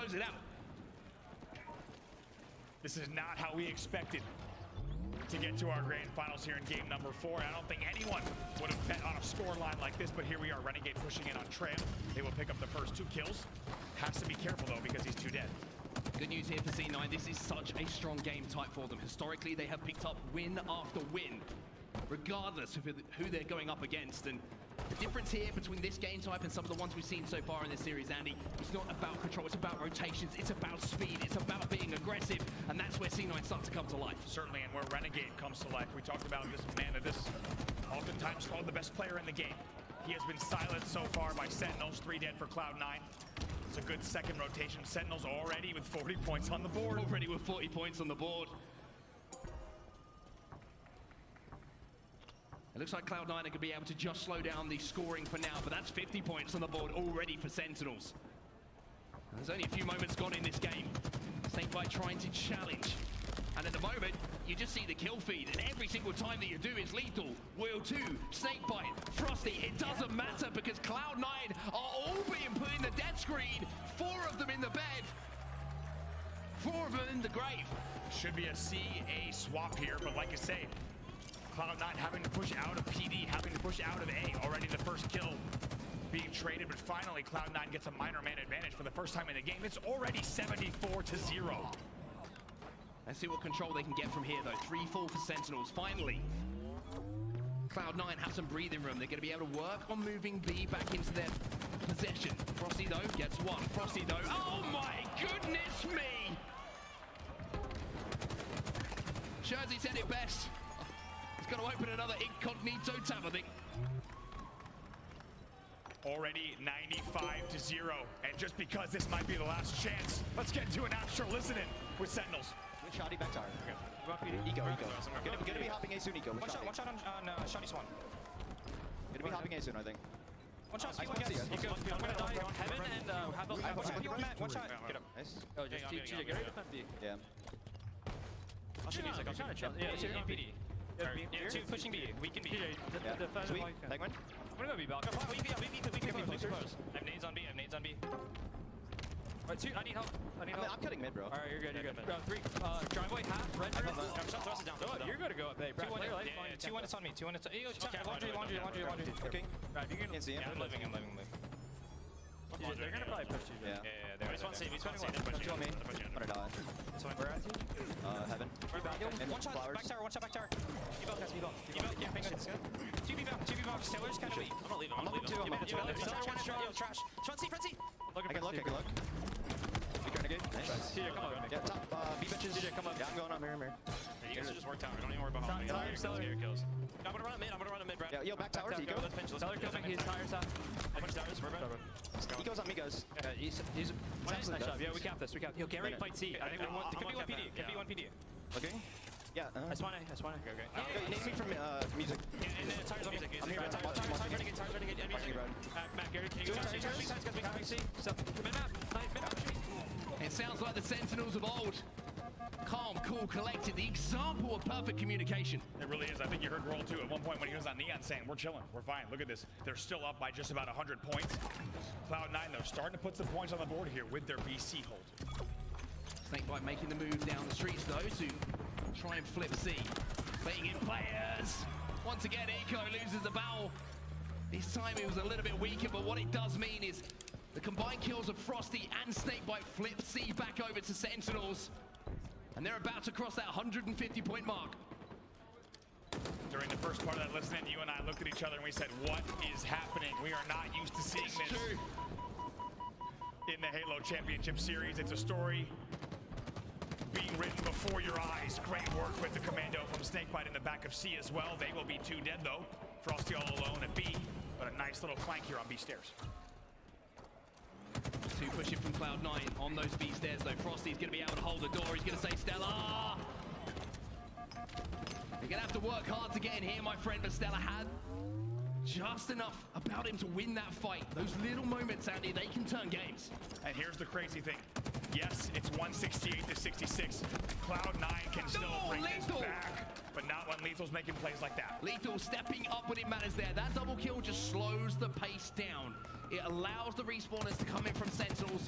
close it out. This is not how we expected to get to our grand finals here in game number 4. I don't think anyone would have bet on a score line like this, but here we are, Renegade pushing in on Tram. They will pick up the first 2 kills. Has to be careful though, because he's too dead. Good news here for C9. This is such a strong game type for them. Historically, they have picked up win after win, regardless of who they're going up against. And the difference here between this game type and some of the ones we've seen so far in this series, Andy, it's not about control, it's about rotations, it's about speed, it's about being aggressive, and that's where C9 starts to come to life. Certainly, and where Renegade comes to life. We talked about this man that this oftentimes called the best player in the game. He has been silenced so far by Sentinels, 3 dead for Cloud9. It's a good second rotation. Sentinels already with 40 points on the board. Already with 40 points on the board. It looks like Cloud9 are going to be able to just slow down the scoring for now, but that's 50 points on the board already for Sentinels. There's only a few moments gone in this game. Snakebite trying to challenge. And at the moment, you just see the kill feed, and every single time that you do is lethal. Wheel 2, Snakebite, Frosty, it doesn't matter because Cloud9 are all being put in the death screen. 4 of them in the bed. 4 of them in the grave. Should be a CA swap here, but like I say, Cloud9 having to push out of PD, having to push out of A. Already the first kill being traded, but finally Cloud9 gets a minor man advantage for the first time in the game. It's already 74-0. Let's see what control they can get from here though. 3-4 for Sentinels, finally. Cloud9 have some breathing room. They're going to be able to work on moving B back into their possession. Frosty though gets 1. Frosty though, oh my goodness me! Jersey said it best. Got to open another incognito tab, I think. Already 95-0, and just because this might be the last chance, let's get into an actual listen-in with Sentinels. With Shoddy back tower. Okay. Eco. Gonna be hopping A soon, Eco. One shot on Shoddy Swan. Gonna be hopping A soon, I think. One shot, I can see it. I'm gonna die on Heaven and have a one shot. Get him. Nice. Oh, just TJ, get ready to defend B. Yeah. I'll shoot music, I'll shoot. Yeah, PD. Yeah, 2 pushing B. We can be. Yeah. Sweet. Penguin. I'm gonna go B back. We can be close. I have nades on B. Right, 2, I need help. I'm cutting mid, bro. Alright, you're good. 3, driveway, half, red, shots down. Oh, you're gonna go up A. 2-1, it's on me. 2-1, it's on me. Laundry. Okay. Right, you're gonna... Yeah, I'm living. They're gonna probably push you. Yeah, they're just one save. He's Push you on me. I'm gonna die. Where at you? Heaven. One shot, back tower. B-Bell, yeah, penguin. 2 B-Bell, Taylor's kind of weak. I'm not leaving. Trash. Front C. I can look. Big renegade. Nice. TJ, come on. Yeah, top. B benches. TJ, come up. Yeah, I'm going up. Mirror. You guys should just work tower. Don't even worry about hopping. Kills. I'm gonna run a mid, Brad. Yeah, yo, back tower. Eco. Let's pinch. Teller kills his tires out. How much towers? Eco's on me, guys. He's nice job. Yeah, we cap this. He'll get ready to fight C. I think could be 1 PD. Could be 1 PD. Looking. Yeah. I spawn A. Okay. Name me from music. And tires on music. I'm here. Tires renegade. And music. Matt, Gary, can you go to C? Mid-map. It sounds like the Sentinels of old. Calm, cool, collected, the example of perfect communication. It really is. I think you heard Roll 2 at one point when he was on Neon saying, we're chilling, we're fine. Look at this. They're still up by just about 100 points. Cloud9, though, starting to put some points on the board here with their BC hold. Snakebite making the move down the streets, though, to try and flip C. Playing in players. Once again, Eco loses the battle. This time it was a little bit weaker, but what it does mean is the combined kills of Frosty and Snakebite flip C back over to Sentinels. And they're about to cross that 150-point mark. During the first part of that listening, you and I looked at each other and we said, what is happening? We are not used to seeing this in the Halo Championship Series. It's a story being written before your eyes. Great work with the commando from Snakebite in the back of C as well. They will be 2 dead, though. Frosty all alone at B, but a nice little flank here on B stairs. 2 pushing from Cloud9 on those B stairs, though. Frosty's going to be able to hold the door. He's going to say, Stella! You're going to have to work hard to get in here, my friend, but Stella had just enough about him to win that fight. Those little moments, Andy, they can turn games. And here's the crazy thing. Yes, it's 168 to 66. Cloud9 can still bring this Lethal. back, but not when Lethal's making plays like that. Lethal stepping up when it matters there. That double kill just slows the pace down. It allows the respawners to come in from Sentinels.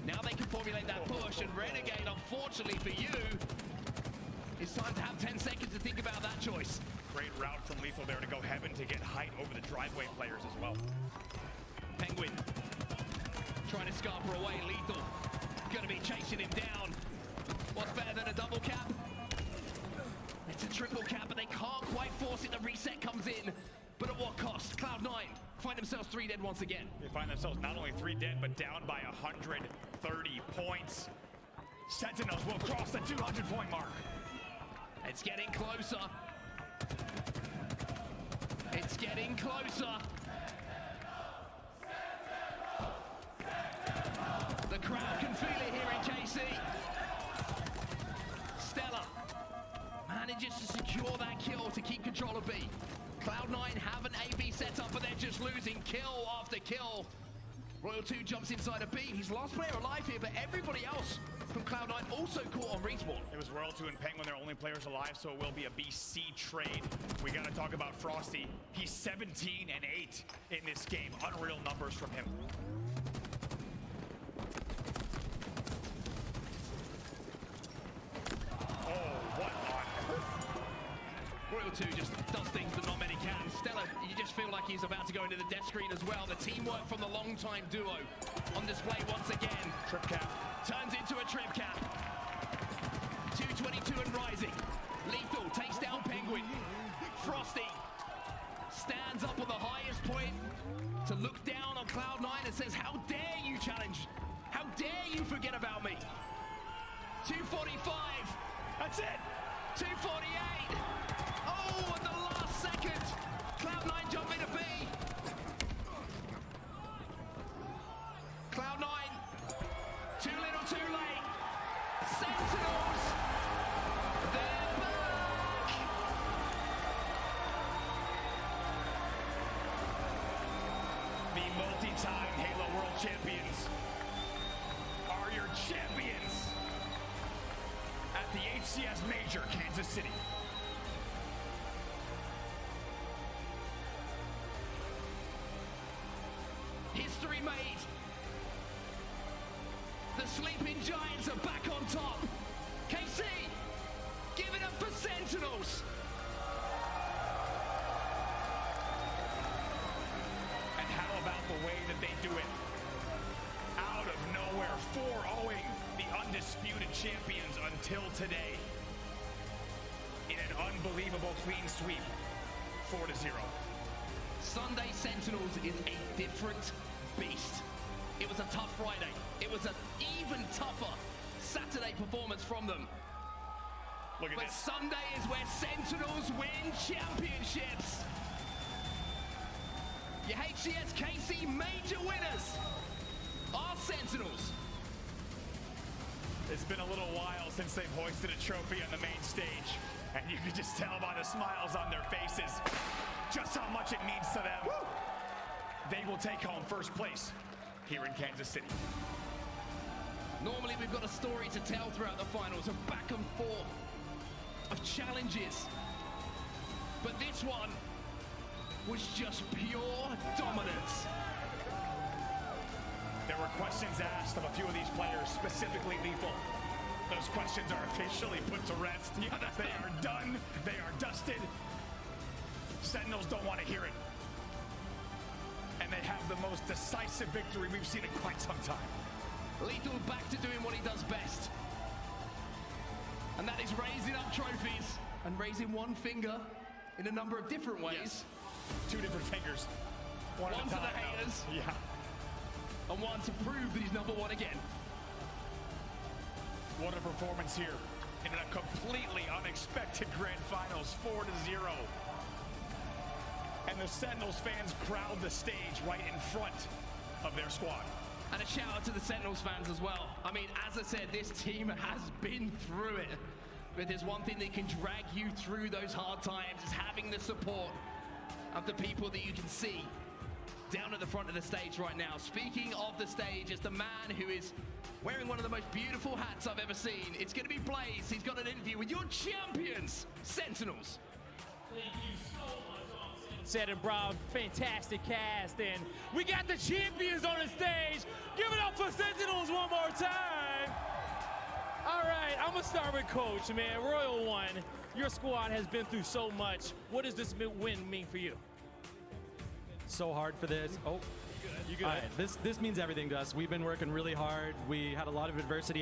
Now they can formulate that push, and Renegade, unfortunately for you, it's time to have 10 seconds to think about that choice. Great route from Lethal there to go heaven to get height over the driveway players as well. Penguin trying to scarper away. Lethal gonna be chasing him down. What's better than a double cap? It's a triple cap, but they can't quite force it. The reset comes in, but at what cost? Cloud9 find themselves 3 dead once again. They find themselves not only 3 dead, but down by 130 points. Sentinels will cross the 200-point mark. It's getting closer. It's getting closer. The crowd can feel it here in KC. Stella manages to secure that kill to keep control of B. Cloud9 have an AB set up, but they're just losing kill after kill. Royal 2 jumps inside a B. He's last player alive here, but everybody else from Cloud9 also caught on respawn. It was Royal 2 and Penguin, their only players alive, so it will be a BC trade. We got to talk about Frosty. He's 17 and 8 in this game. Unreal numbers from him. Oh, what on earth? Royal 2 just does things that not many can. Stella, you just feel like he's about to go into the death screen as well. The teamwork from the long-time duo on display once again. Trip cap. Turns into a trip cap. 222 and rising. Lethal takes down Penguin. Frosty stands up on the highest point to look down on Cloud9 and says, how dare you challenge? How dare you forget about me? 245. That's it. 248. Oh, at the last second. Cloud9 jump into B. Cloud9. Too little, too late. Sentinels. They're back. The multi-time Halo World Champions are your champions at the HCS Major, Kansas City. History made. The sleeping giants are back on top. KC, give it up for Sentinels. And how about the way that they do it? Out of nowhere, 4-0ing the undisputed champions until today. In an unbelievable clean sweep, 4-0. Sunday Sentinels is a different beast. It was a tough Friday. It was an even tougher Saturday performance from them. Look at But this. Sunday is where Sentinels win championships. Your HCS KC major winners are Sentinels. It's been a little while since they've hoisted a trophy on the main stage. And you can just tell by the smiles on their faces just how much it means to them. Woo! They will take home first place here in Kansas City. Normally we've got a story to tell throughout the finals, of back and forth, of challenges. But this one was just pure dominance. There were questions asked of a few of these players, specifically Lethal. Those questions are officially put to rest. They are done. They are dusted. Sentinels don't want to hear it. And they have the most decisive victory we've seen in quite some time. Lethal back to doing what he does best. And that is raising up trophies and raising one finger in a number of different ways. Yes. 2 different fingers. One for the haters. Yeah. And one to prove that he's number one again. What a performance here in a completely unexpected grand finals, 4-0. And the Sentinels fans crowd the stage right in front of their squad. And a shout out to the Sentinels fans as well. I mean, as I said, this team has been through it. But there's one thing that can drag you through those hard times, is having the support of the people that you can see down at the front of the stage right now. Speaking of the stage, it's the man who is wearing one of the most beautiful hats I've ever seen. It's going to be Blaze. He's got an interview with your champions, Sentinels. Said and Brown, fantastic cast, and we got the champions on the stage. Give it up for Sentinels one more time. All right, I'm gonna start with Coach, man. Royal One, your squad has been through so much. What does this win mean for you? So hard for this. Oh, You good? all right. This means everything to us. We've been working really hard. We had a lot of adversity.